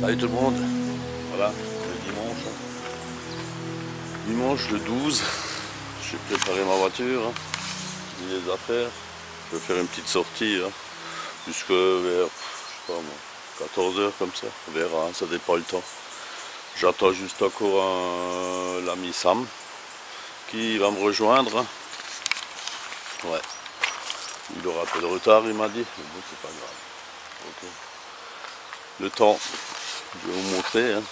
Salut tout le monde, voilà, le dimanche. Dimanche le 12, j'ai préparé ma voiture, mis les affaires. Je vais faire une petite sortie jusque vers, je sais pas moi, 14 h comme ça, on verra, ça dépend le temps. J'attends juste encore l'ami Sam qui va me rejoindre. Ouais, il aura un peu de retard, il m'a dit, mais bon, c'est pas grave. Okay. Le temps, je vais vous montrer. Un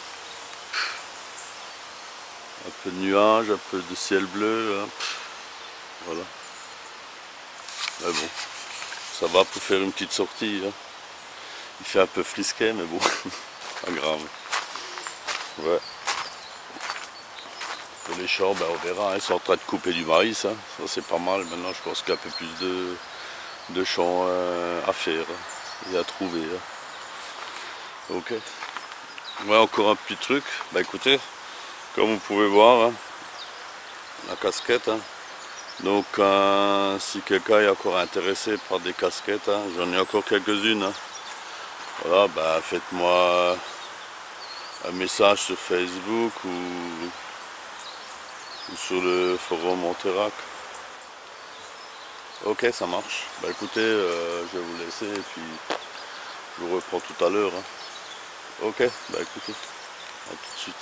peu de nuages, un peu de ciel bleu. Voilà. Mais bon, ça va pour faire une petite sortie. Il fait un peu frisquet, mais bon, pas grave. Ouais. Et les champs, ben, on verra. Ils sont en train de couper du maïs. Ça c'est pas mal. Maintenant, je pense qu'il y a un peu plus de champs à faire et à trouver. Ok. Ouais, encore un petit truc. Bah écoutez, comme vous pouvez voir, la casquette. Donc si quelqu'un est encore intéressé par des casquettes, j'en ai encore quelques-unes. Voilà, bah faites-moi un message sur Facebook ou sur le forum Monterac. Ok, ça marche. Bah écoutez, je vais vous laisser et puis je vous reprends tout à l'heure. Ok, bah écoutez, à tout de suite.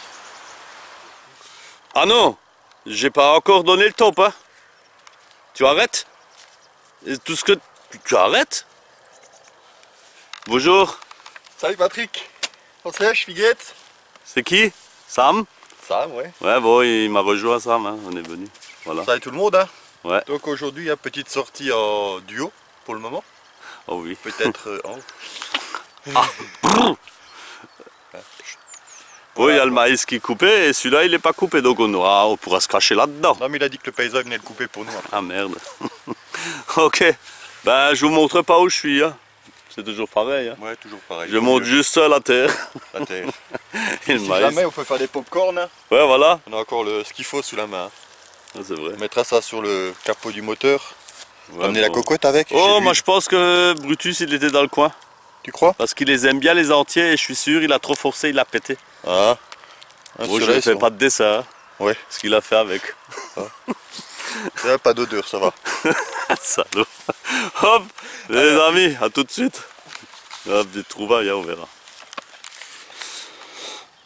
Ah non, j'ai pas encore donné le top, hein. Tu arrêtes? Et tout ce que... Tu arrêtes? Bonjour. Salut Patrick. On sèche, Figuette. C'est qui? Sam? Sam, ouais. Ouais, bon, il m'a rejoint Sam, on est venu. Voilà. Salut tout le monde. Ouais. Donc aujourd'hui, il y a une petite sortie en duo pour le moment. Oh oui. Peut-être en... Ah. Oui, il y a le maïs qui est coupé et celui-là il n'est pas coupé, donc on pourra se cacher là-dedans. Non mais il a dit que le paysan venait le couper pour nous. Ah merde. Ok, ben je vous montre pas où je suis. C'est toujours pareil. Ouais, toujours pareil. Je monte juste la terre. La terre. Et le Si maïs. jamais on peut faire des pop-corn, Ouais, voilà. on a encore ce qu'il faut sous la main. Ah, c'est vrai. On mettra ça sur le capot du moteur. Ouais, Amener la cocotte avec. Oh, moi je pense que Brutus il était dans le coin. Tu crois? Parce qu'il les aime bien les entiers et je suis sûr il a trop forcé, il a pété. Ah. Bon, je ne fais pas de dessin. Ouais. Ce qu'il a fait avec. Ah. Pas d'odeur, ça va. Salaud. Hop, les amis, à tout de suite. Hop, des trouvailles, on verra.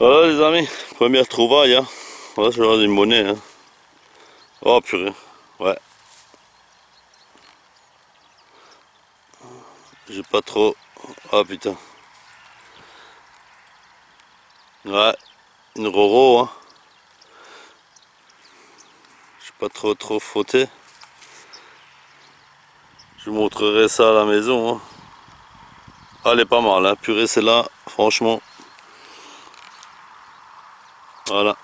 Voilà les amis, première trouvaille. Voilà, je vais avoir des monnaies. Oh purée, ouais. J'ai pas trop... Ah putain. Ouais, une Roro. J'ai pas trop fauté. Je vous montrerai ça à la maison. Ah, elle est pas mal, purée, c'est là, franchement. Voilà.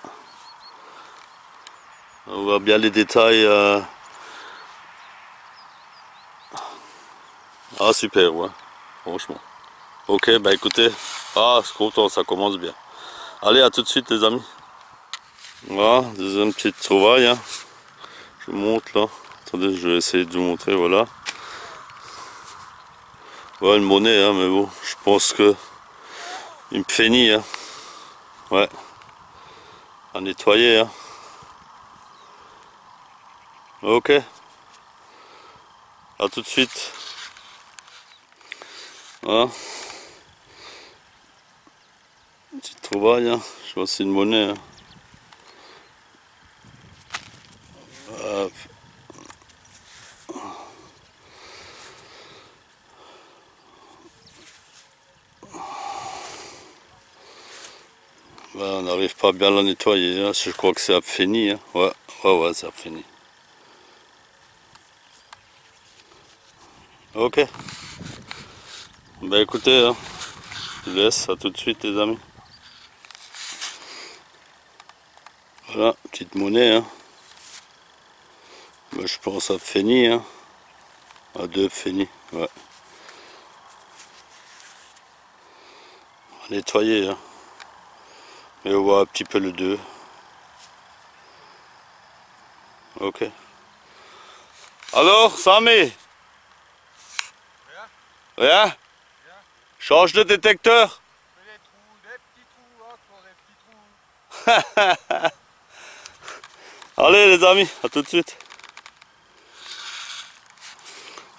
On voit bien les détails. Ah, super, ouais, franchement. Ok, bah écoutez, je suis content, ça commence bien. Allez, à tout de suite, les amis. Voilà, deuxième petite trouvaille. Je vous montre là. Attendez, je vais essayer de vous montrer, voilà. Ouais, une monnaie, mais bon, je pense que il me feignit, ouais, à nettoyer, Ok, à tout de suite. Voilà, petite trouvaille, je vois c'est une monnaie. On n'arrive pas bien à la nettoyer, je crois que c'est abfeni. Ouais, c'est abfeni. Ok. Bah écoutez, je vous laisse, à tout de suite les amis. Voilà, petite monnaie. Bah, je pense à abfeni. À 2 abfeni, ouais. On va nettoyer. Et on voit un petit peu le 2. Ok. Alors, Samé? Rien? Change de détecteur. Allez les amis, à tout de suite.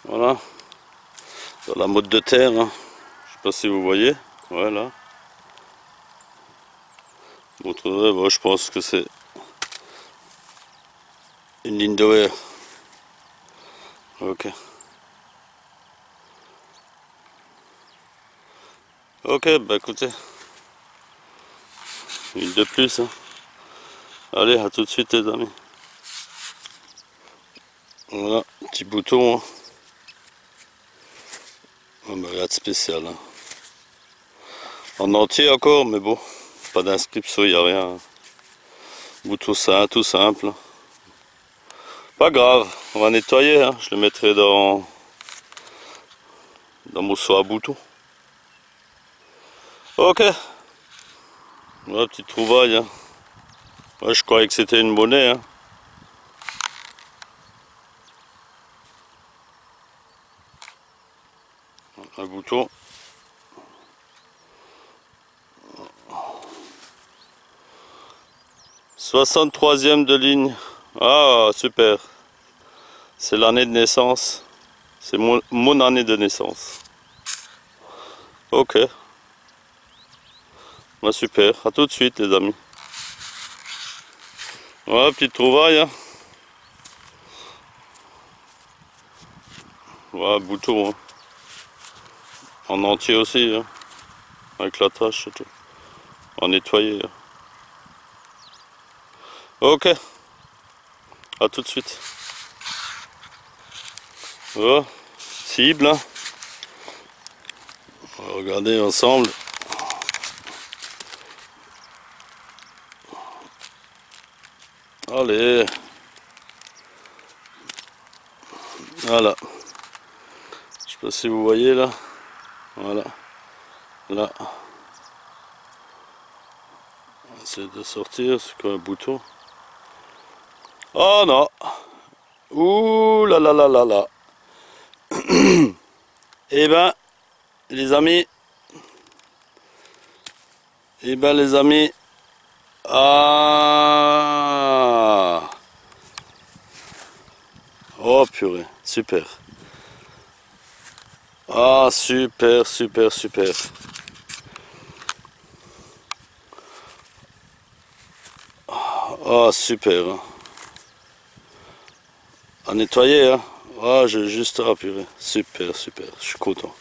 Voilà. Dans la motte de terre, hein. Je sais pas si vous voyez. Voilà. Bon, je pense que c'est une ligne de verre. Ok. Ok, bah écoutez. Une de plus. Hein. Allez, à tout de suite les amis. Voilà, petit bouton. Hein. Oh, bah, rien de spécial. Hein. En entier encore, mais bon. Pas d'inscription, il n'y a rien. Bouton simple, tout simple. Pas grave, on va nettoyer. Hein. Je le mettrai dans mon seau à boutons. Ok. Voilà, petite trouvaille. Hein. Ouais, je croyais que c'était une monnaie. Hein. Un bouton. « 63e de ligne. Ah, super. C'est l'année de naissance. C'est mon année de naissance. Ok. Bah, super. À tout de suite, les amis. Voilà, petite trouvaille. Hein. Voilà, bouton. Hein. En entier aussi. Hein. Avec la tâche et tout. En nettoyer. Hein. Ok. À tout de suite. Oh, cible. Hein. On va regarder ensemble. Allez. Voilà. Je sais pas si vous voyez là. Voilà. Là. On essaie de sortir. C'est quoi un bouton? Oh non. Ouh là là là là là. Eh ben, les amis. Eh ben, les amis. Ah. Oh purée, super. Ah super, super, super. Ah super. Hein. À nettoyer, hein. Ah j'ai juste à purée. Super, super, je suis content.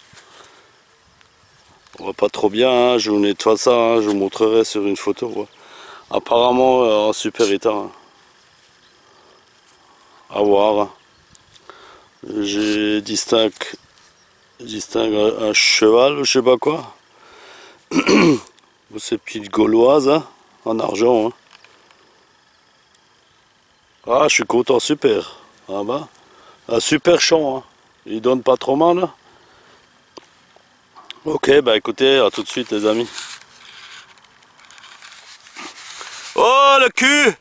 On va pas trop bien, hein. Je vous nettoie ça, hein. Je vous montrerai sur une photo. Ouais. Apparemment en super état. Hein. À voir. Hein. J'ai distingue un cheval, je sais pas quoi. Ces petites gauloises hein, en argent. Hein. Ah, je suis content, super. Ah bah, un super champ. Hein. Il donne pas trop mal. Hein. Ok, bah écoutez, à tout de suite les amis. Oh le cul!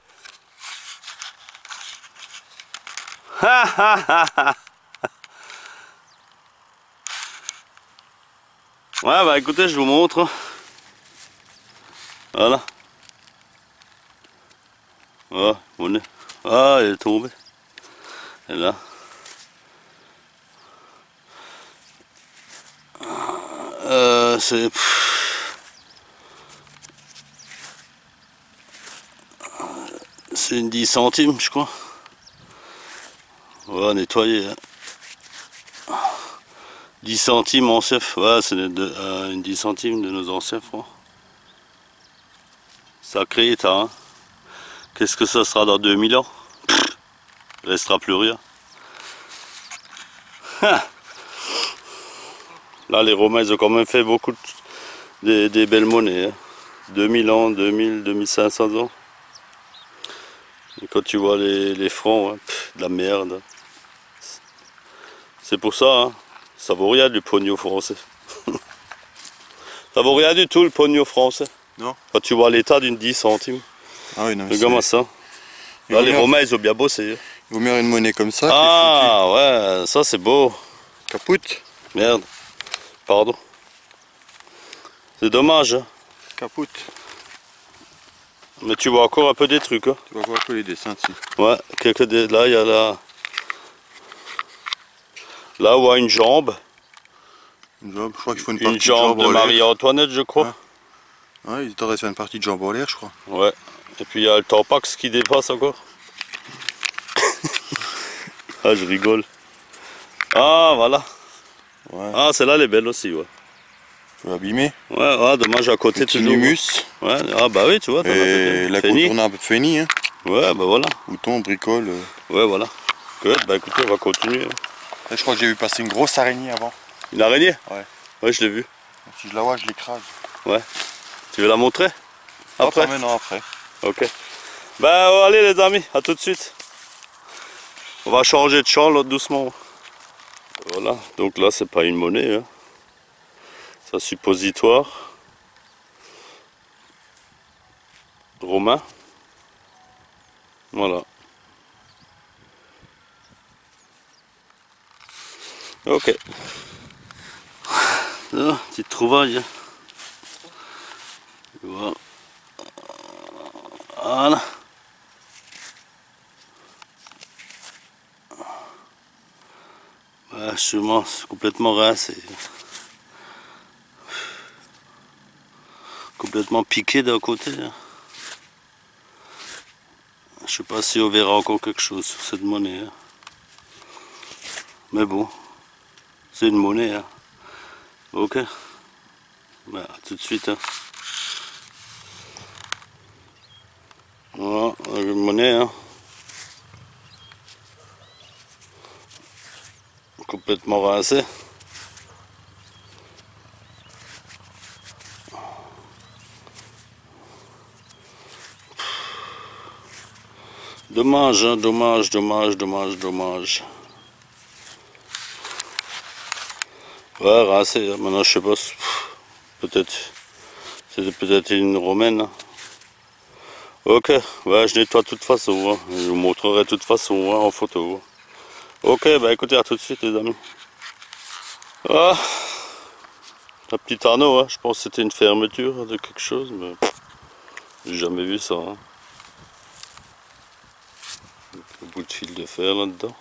Ouais, bah écoutez, je vous montre. Voilà. Ah, mon ah, elle est tombée. Elle est là. C'est une 10 centimes, je crois. On va nettoyer. Hein. 10 centimes ancêtre, ouais, c'est une 10 centimes de nos ancêtres. Sacré état. Hein. Qu'est-ce que ça sera dans 2000 ans? Il restera plus rien. Là, les Romains, ils ont quand même fait beaucoup des belles monnaies. Hein. 2000 ans, 2000, 2500 ans. Et quand tu vois les francs, hein, de la merde. C'est pour ça, hein, ça vaut rien du pognon français. Ça vaut rien du tout le pognon français. Non. Quand tu vois l'état d'une 10 centimes. Ah oui, non. Regarde-moi ça. Là, les Romains, ils ont bien bossé. Il vaut mieux une monnaie comme ça. Ah ouais, ça c'est beau. Capoute. Merde. Pardon. C'est dommage. Hein. Capoute. Mais tu vois encore un peu des trucs. Hein. Tu vas voir que les dessins ici. Ouais, là il y a là où il y a une jambe. Une jambe, je crois qu'il faut une Une partie de jambe jambe de en l'air. Marie-Antoinette, je crois. Ouais, il t'aurait fait une partie de jambe en l'air, je crois. Ouais. Et puis il y a le Tampax qui dépasse encore. Ah, je rigole. Ah, voilà. Ouais. Ah, celle-là, elle est belle aussi, ouais. Tu vas abîmer. Ouais, dommage à côté Petit toujours. humus. Ouais, ah bah oui, tu vois, t'en as fait Et bien. la Feni. contourne un peu de fenny, hein. Ouais, bah voilà. Bouton, bricole. Ouais, voilà. Good, bah écoutez, on va continuer. Là, je crois que j'ai vu passer une grosse araignée avant. Une araignée? Ouais. Ouais, je l'ai vue. Si je la vois, je l'écrase. Ouais. Tu veux la montrer? Après? Après? Non, après. Ok. Bah allez les amis, à tout de suite. On va changer de champ là doucement. Voilà, donc là c'est pas une monnaie, hein. C'est un suppositoire romain. Voilà. Ok. Là, petite trouvaille. Voilà. Voilà. Ouais, sûrement, c'est complètement rincé. Complètement piqué d'un côté. Hein. Je sais pas si on verra encore quelque chose sur cette monnaie. Hein. Mais bon, c'est une monnaie. Hein. Ok. Bah, à tout de suite. Hein. Voilà, une monnaie. Hein. Complètement rincée. Dommage, hein, dommage. Ouais, rincé. Hein. Maintenant, je sais pas. Peut-être. C'était peut-être une romaine. Hein. Ok, ouais, je nettoie de toute façon. Hein. Je vous montrerai de toute façon hein, en photo. Ok, bah écoutez, à tout de suite, les amis. Ah, un petit anneau, hein. Je pense que c'était une fermeture de quelque chose, mais j'ai jamais vu ça. Hein. Le bout de fil de fer là-dedans.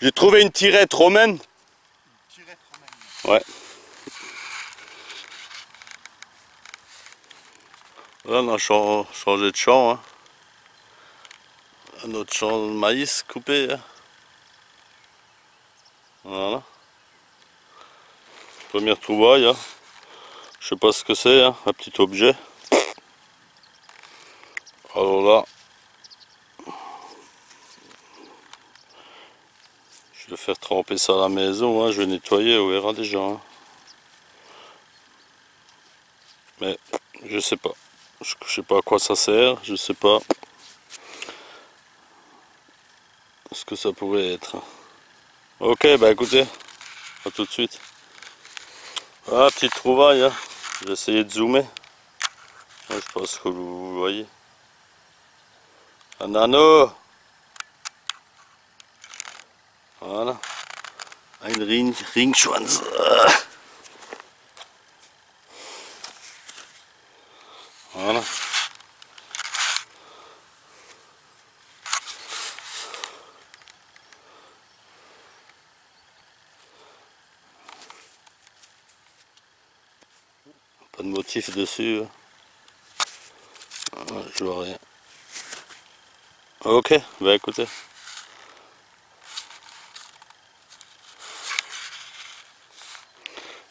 J'ai trouvé une tirette romaine. Une tirette romaine. Ouais. Là, on a changé de champ. Hein. Un autre champ de maïs coupé. Hein. Voilà. Première trouvaille. Hein. Je sais pas ce que c'est, hein. Un petit objet. Alors là, je vais faire tremper ça à la maison. Hein. Je vais nettoyer, on verra déjà. Hein. Mais je sais pas. Je sais pas à quoi ça sert. Je sais pas ce que ça pourrait être. Ok, bah écoutez, à tout de suite. Ah, petite trouvaille. Hein. Je vais essayer de zoomer. Je pense que vous voyez. Un anneau. Voilà. Un Ringschwanz. Voilà. Pas de motif dessus. Je vois rien. Ok, bah écoutez.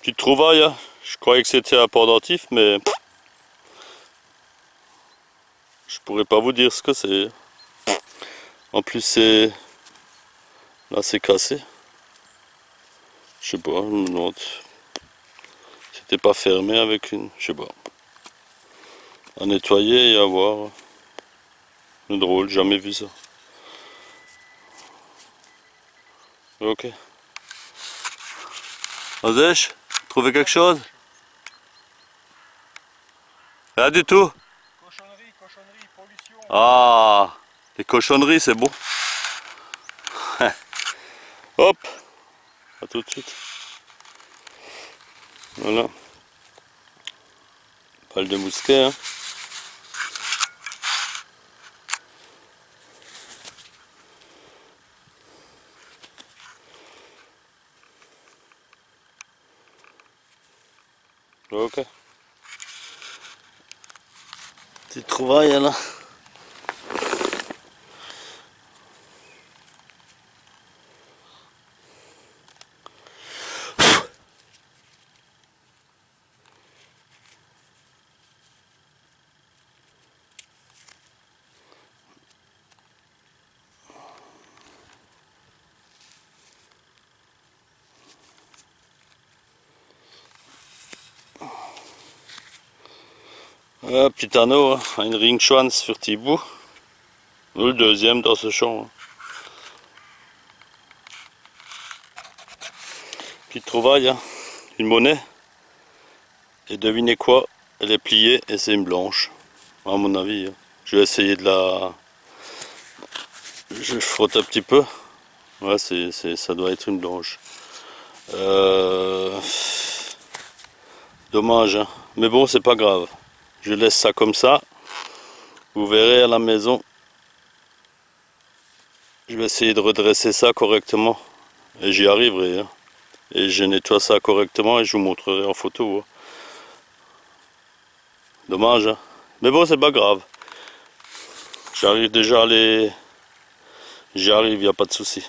Petite trouvaille, hein. Je croyais que c'était un pendentif, mais je pourrais pas vous dire ce que c'est. En plus c'est... Là c'est cassé. Je sais pas, je me demande. C'était pas fermé avec une... Je sais pas. À nettoyer et à voir. C'est drôle, jamais vu ça. Ok. Osèche, trouvé quelque chose? Rien du tout. Cochonnerie, pollution. Ah, les cochonneries, c'est bon. Hop, à tout de suite. Voilà. Balle de mousquet. Hein. Ok. Petite trouvaille là. Petit anneau, hein. Une Ringschwanz für Thibaut. Le deuxième dans ce champ. Hein. Petite trouvaille, hein. Une monnaie. Et devinez quoi? Elle est pliée et c'est une blanche. À mon avis. Hein. Je vais essayer de la... Je frotte un petit peu. Ouais, ça doit être une blanche. Dommage, hein. Mais bon, c'est pas grave. Je laisse ça comme ça. Vous verrez à la maison. Je vais essayer de redresser ça correctement. Et j'y arriverai. Hein. Et je nettoie ça correctement et je vous montrerai en photo. Hein. Dommage. Hein. Mais bon, c'est pas grave. J'arrive déjà à les... J'y arrive, il n'y a pas de souci.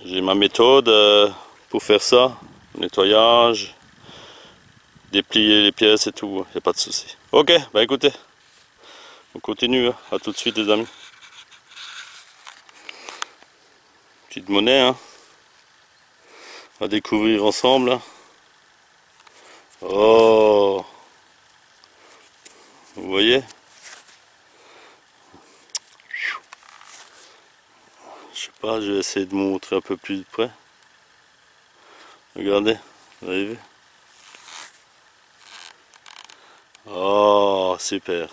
J'ai ma méthode pour faire ça. Nettoyage. Déplier les pièces et tout. Il n'y a pas de souci. Ok, bah écoutez. On continue. Hein. À tout de suite les amis. Petite monnaie. Hein. On va découvrir ensemble. Hein. Oh, vous voyez? Je sais pas, je vais essayer de montrer un peu plus de près. Regardez, vous avez vu? Oh, super.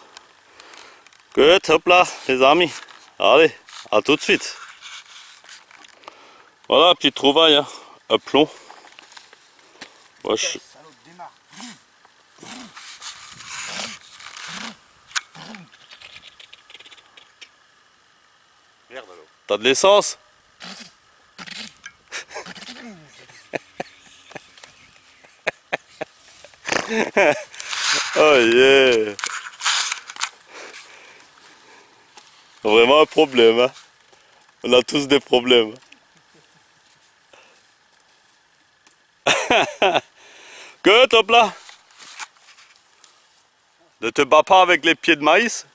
Good, hop là, les amis. Allez, à tout de suite. Voilà, petite trouvaille, hein. Un plomb. Ouais, Merde alors. T'as de l'essence? Oh yeah! Vraiment un problème, hein? On a tous des problèmes. Que hop là? Ne te bats pas avec les pieds de maïs?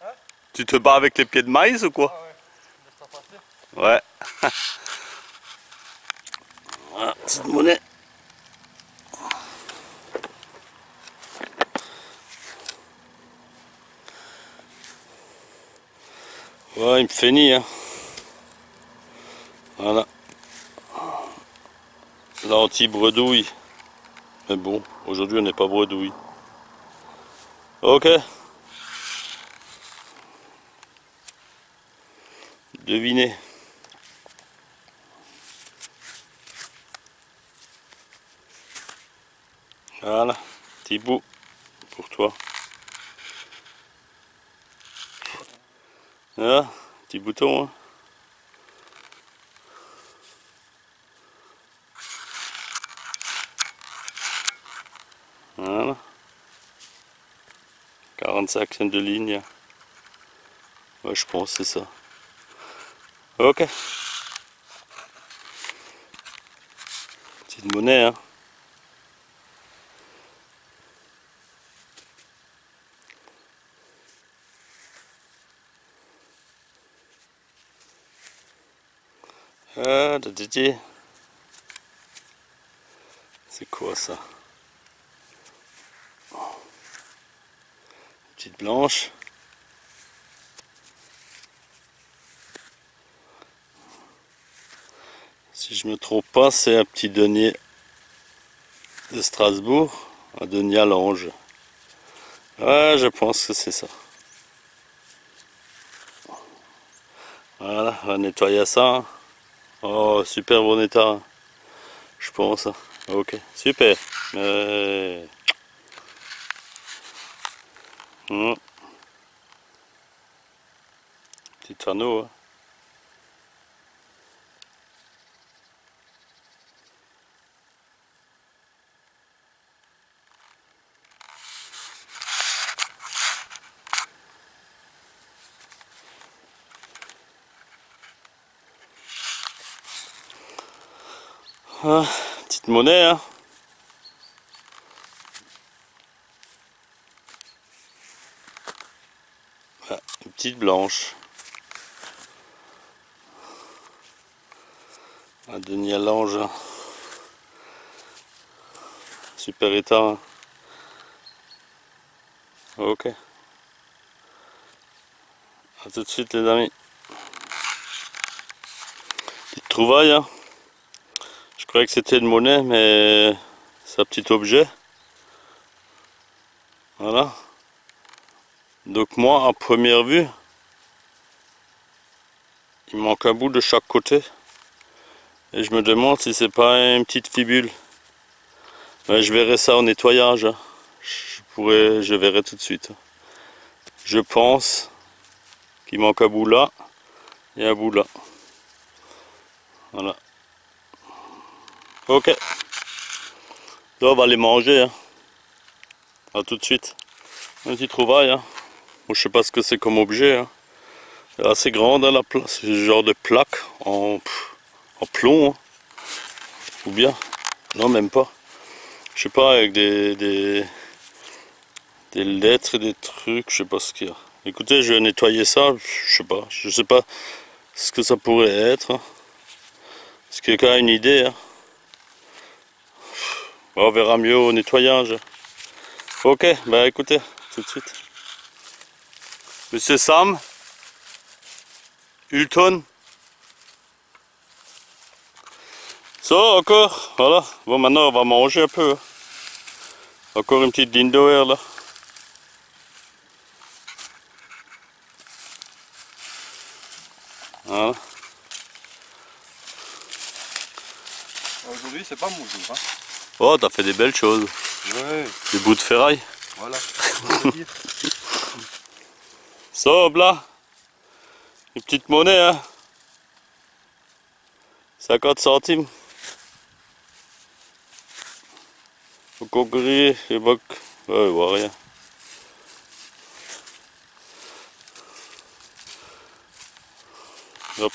Hein? Tu te bats avec les pieds de maïs ou quoi? Ah ouais, laisse-toi passer. Ouais. Voilà, petite monnaie. Ouais, il me fait nier. Hein. Voilà. L'anti-bredouille. Mais bon, aujourd'hui on n'est pas bredouille. Ok. Devinez. Voilà, petit bout pour toi. Voilà, petit bouton. Hein. Voilà. 45 de ligne. Ouais, je pense que c'est ça. Ok. Petite monnaie, hein. Ah, c'est quoi ça? Petite blanche. Si je me trompe pas, c'est un petit denier de Strasbourg, un denier à l'ange. Ouais, je pense que c'est ça. Voilà, on va nettoyer ça. Oh, super bon état, je pense. Ok, super. Petit anneau. Hein. Ah, petite monnaie. Hein. Ah, une petite blanche. Un Denis Allange. Super état. Hein. Ok. A tout de suite les amis. Petite trouvaille. Hein. Je croyais que c'était une monnaie, mais c'est un petit objet. Voilà. Donc moi, à première vue, il manque un bout de chaque côté. Et je me demande si c'est pas une petite fibule. Mais je verrai ça au nettoyage. Hein. Je verrai tout de suite. Je pense qu'il manque un bout là et un bout là. Voilà. Ok. Là, on va les manger. Hein. A tout de suite. Un petit trouvaille. Hein. Bon, je sais pas ce que c'est comme objet. Hein. C'est assez grande hein, la place. C'est ce genre de plaque en plomb. Hein. Ou bien. Non, même pas. Je sais pas, avec des lettres et des trucs. Je sais pas ce qu'il y a. Écoutez, je vais nettoyer ça. Je sais pas ce que ça pourrait être. Hein. Est-ce que quelqu'un a une idée? Hein. On verra mieux au nettoyage. Ok, bah écoutez, tout de suite. Monsieur Sam Hulton. Ça encore, voilà. Bon maintenant on va manger un peu. Encore une petite ligne d'OR là. Voilà. Aujourd'hui c'est pas mon jour. Hein. Oh t'as fait des belles choses. Ouais. Des bouts de ferraille. Voilà. Ça là. Une petite monnaie hein. 50 centimes. Au congrès, évoque. Ouais, il voit rien. Hop.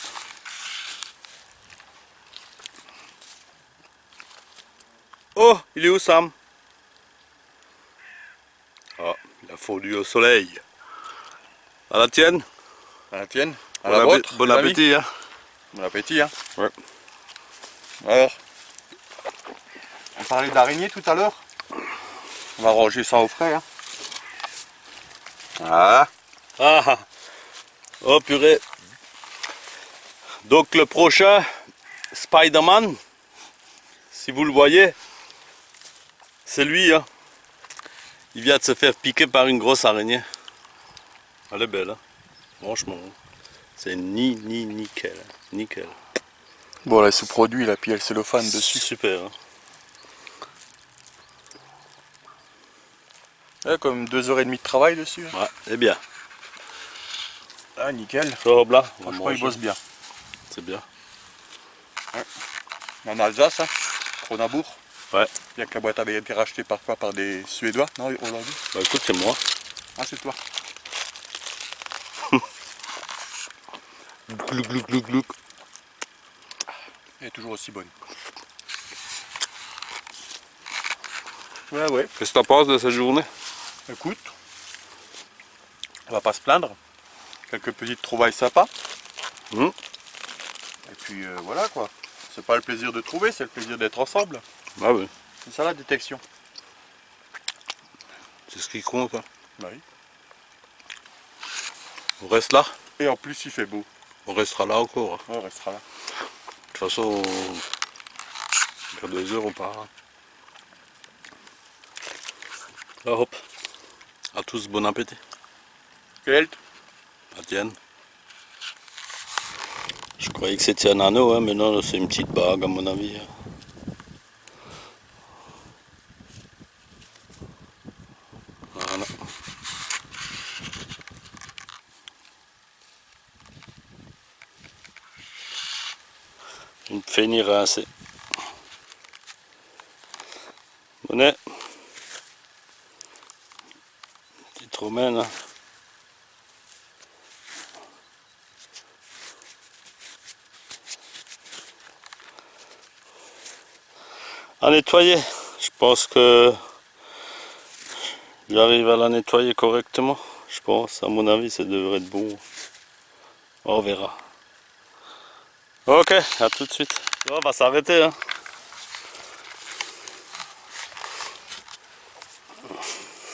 Oh, il est où Sam? Ah, il a fondu au soleil. À la tienne? À la tienne. À la vôtre. Bon appétit hein. Bon appétit hein. Ouais. Alors, on parlait d'araignée tout à l'heure. On va ranger ça au frais. Hein. Ah. Ah. Oh purée. Donc le prochain Spider-Man, si vous le voyez, c'est lui. Hein. Il vient de se faire piquer par une grosse araignée. Elle est belle. Hein. Franchement. C'est nickel. Nickel. Bon là, ce produit là, puis il y a le cellophane dessus. Super. Hein. Ouais, comme 2h30 de travail dessus. Hein. Ouais, c'est bien. Ah, nickel. Ça, là, Franchement, il bosse bien. C'est bien. Ouais. En Alsace, hein, Kronabourg. Ouais. Bien que la boîte avait été rachetée parfois par des Suédois, non, aujourd'hui. Bah écoute, c'est moi. Ah, c'est toi. Glouc, glouc, glouc, glouc. Elle est toujours aussi bonne. Ouais, ouais. Qu'est-ce que tu penses de cette journée? Écoute, on va pas se plaindre. Quelques petites trouvailles sympas. Et puis voilà quoi. C'est pas le plaisir de trouver, c'est le plaisir d'être ensemble. Ah oui. C'est ça la détection. C'est ce qui compte. Hein. Bah oui. On reste là. Et en plus il fait beau. On restera là encore. Hein. Ouais, on restera là. De toute façon, vers 2 heures on part. Hein. Là, hop. À tous, bon appétit. Kelt. La tienne. Je croyais que c'était un anneau, hein, mais non, c'est une petite bague à mon avis. Une Féni rincée. Monet. Petite romaine. Hein. À nettoyer. Je pense que j'arrive à la nettoyer correctement. Je pense, à mon avis, ça devrait être bon. On verra. Ok, à tout de suite. On va s'arrêter. Hein.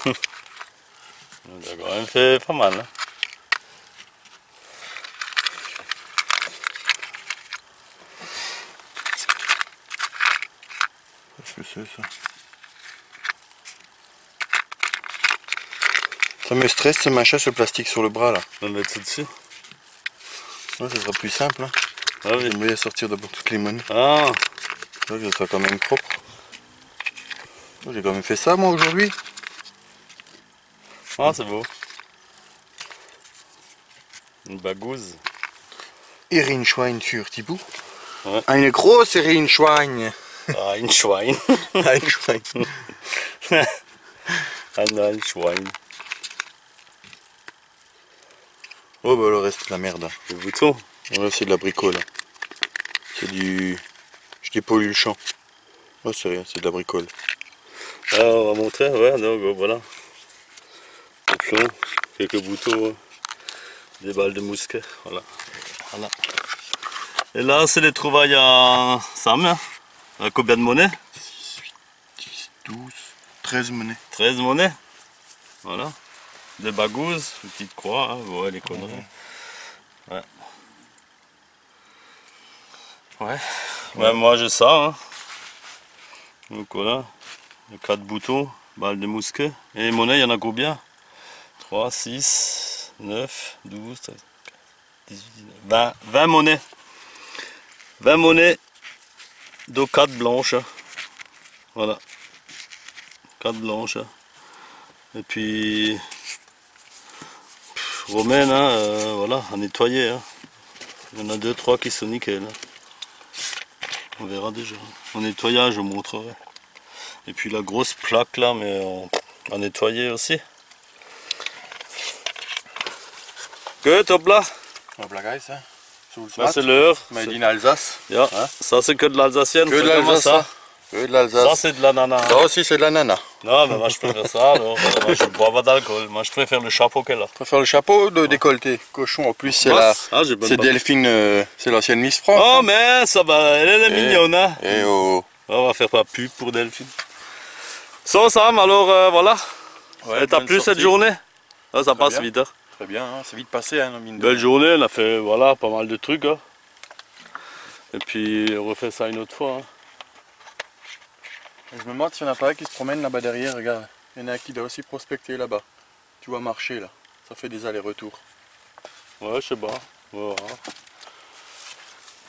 On a quand même fait pas mal. Hein. Qu'est-ce que c'est ça? Ça me stresse ce machin, ce plastique sur le bras là. On va mettre ça dessus. Ouais, ça sera plus simple. Hein. Ah oui. J'aimerais bien sortir d'abord toutes les monnaies. Ah, Là, que ça soit quand même propre. Oh, j'ai quand même fait ça moi aujourd'hui. ah c'est beau. Une bagouze. Ehrenschwein für Thibaut. Ouais. Eine große Ehrenschwein. Ah, une Schwein. Ein Schwein. Un Schwein. Oh bah le reste c'est de la merde. Le bouton. Là c'est de la bricole. C'est du... Je dépollue le champ. Oh c'est rien, c'est de la bricole. Ah, on va montrer, ouais, donc voilà. Le plomb, quelques boutons, hein. Des balles de mousquet, voilà. Voilà. Et là, c'est les trouvailles à Sam, hein. Combien de monnaies? 10, 12, 13 monnaies. 13 monnaies. Voilà. Des bagouzes, une petite croix, hein. Ouais, les conneries. Ouais. Ouais. Ouais, moi j'ai ça, hein. Donc voilà. 4 boutons, balles de mousquet. Et les monnaies, il y en a combien? 3, 6, 9, 12, 13, 18, 19, 20 monnaies. 20 monnaies, dont 4 blanches. Voilà. 4 blanches. Et puis, romaine, hein, voilà, à nettoyer. Hein. Il y en a 2, 3 qui sont nickel. Hein. On verra déjà. Au nettoyage, je vous montrerai. Et puis la grosse plaque là, mais à nettoyer aussi. Gut, hop là. Hop là guys, hein. Ça c'est l'heure. Made in Alsace. Ja, Hein? ça c'est que de l'alsacienne. Que de Comment l'Alsace. ça. Que de l'Alsace. Ça c'est de l'ananas. Ça aussi c'est de l'ananas. Non, mais moi je préfère ça. Alors, moi je bois pas d'alcool. Moi je préfère le chapeau qu'elle a. On va faire le chapeau de décolleté. Cochon en plus c'est Ah, la... ah, j'ai bonne C'est barbe. Delphine, c'est l'ancienne Miss France. Oh hein. mais ça va, elle est mignonne. Hein. Et oh. On va faire pas pub pour Delphine. So Sam, alors voilà. Ouais, Et t'as bonne plu cette sortie. journée? Ah, ça passe bien. vite. Hein. Très bien, hein. C'est vite passé hein, mine de Belle rien. journée, on a fait voilà, pas mal de trucs. Hein. Et puis on refait ça une autre fois. Hein. Et je me demande s'il n'y en a pas un qui se promène là-bas derrière, regarde. Il y en a un qui doit aussi prospecter là-bas. Tu vois marcher là. Ça fait des allers-retours. Ouais, je sais pas. Voilà.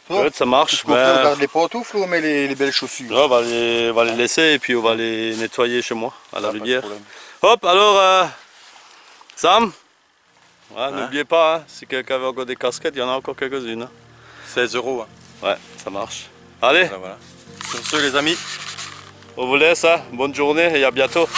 Oh, Ouais, ça marche. Est-ce qu'on peut regarder les pantoufles ou on met les belles chaussures? Là, on va les laisser et puis on va les nettoyer chez moi, à la Ah, pas de rivière. problème. Hop, alors Sam, ouais, Hein? n'oubliez pas, hein, si quelqu'un veut encore des casquettes, il y en a encore quelques-unes. Hein. 16 €. Hein. Ouais, ça marche. Allez, Voilà, voilà. Sur ce les amis. on vous laisse, hein. Bonne journée et à bientôt.